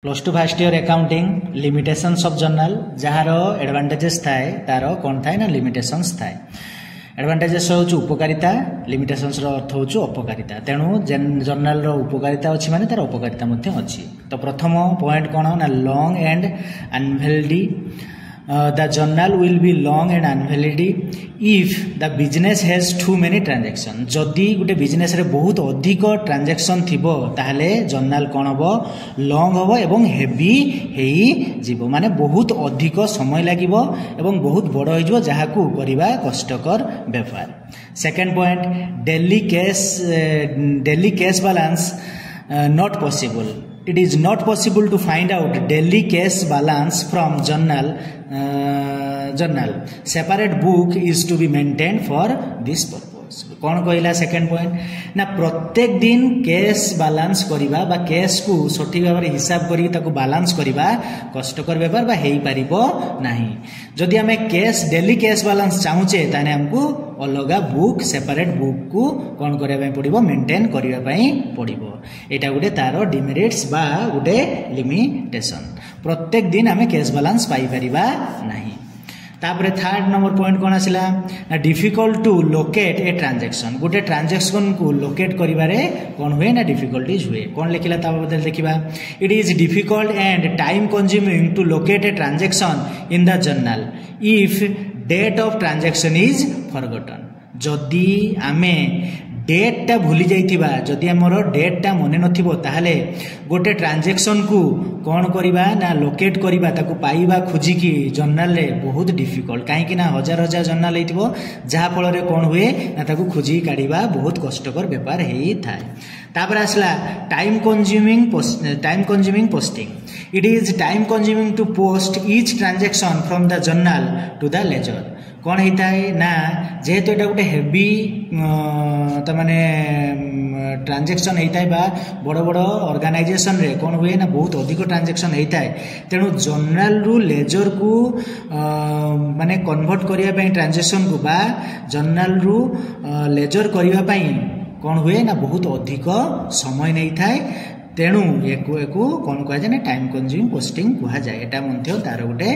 Plus two fast year accounting limitations of journal jar advantages थाए तार कौन थाए ना लिमिटेशंस थाए। एडवांटेजेस हूँ उपकारिता, लिमिटेशंस अर्थ हूँ अपकारिता। तेणु जर्नल उपकारिता अच्छी माने तार अपकारिता अच्छी। तो प्रथम पॉइंट कौन ना long and invalid. The journal will be long and unvalid if the business has too many transaction। जदि गोटे बिजनेस रे बहुत अधिक ट्रांजैक्शन थिबो ताहले जर्नल कौन हबो लॉन्ग हबो एवं हेवी हेई जीवो, माने बहुत अधिक समय लागिबो एवं बहुत बड़ होई जीवो जहाकू करिबा कष्टकर व्यापार। Second point daily cash balance not possible। It is not possible to find out daily cash balance from journal। Separate book is to be maintained for this purpose। कौन कहला सेकंड पॉइंट ना प्रत्येक दिन कैश बैलेंस करिबा बा cash को सठिक भाव में हिसाब करी ताको बैलेंस करिबा कष्टकर व्यापार बा हेई पारिबो नाही। जदि हमें कैश डेली कैश बैलेंस चाहूचे ताने हमको अलगा बुक सेपरेट बुक को कौन करबा पड़िबो मेंटेन करबा पई पड़िबो। एटा गुटे तारो डिमेरिट्स बा गुटे लिमिटेशन। प्रत्येक दिन हमें कैश बैलेंस पाई परिबा नाही। तापरे थर्ड नंबर पॉइंट कौन आसला ना difficult to locate a transaction. गोटे ट्रांजैक्शन को लोकेट करिबारे कौन हुए ना डिफिकल्टीज हुए। कौन लिखिला ता बदल देखिबा it is difficult and time consuming to locate a transaction in the journal if date of transaction is forgotten. जदि आमे डेटा भूली जाइथिबा, जदि हमर डेटा मने नथिबो ताहले गोटे ट्रांजैक्शन को कौन करिबा ना लोकेट करिबा ताको पाइबा खोजी की जर्नल रे बहुत डिफिकल्ट। काहे ना हजार हजार जर्नल हेतिबो जहा फल रे कौन हुए ना ताको खोजी काढिबा बहुत कष्टकर व्यापार हेई थाए। तापर आसला time consuming posting. It is time consuming to post each transaction from the journal to the ledger. कौन होता है ना जेहेतु एटा गोटे हेवी तमाने ट्रांजैक्शन होता है बा बड़ बड़ ऑर्गेनाइजेशन रे कौन हुए ना बहुत अधिक ट्रांजैक्शन होता है। तेणु जर्नल रु लेजर को माने कन्वर्ट करिया पई ट्रांजैक्शन को बा जर्नल रु लेजर करिया पई कौन हुए ना बहुत अधिक समय नहीं थाए। तेणु एको कौन कह जाए टाइम कंज्यूमिंग पोस्टिंग कह जाए। एटा तार गोटे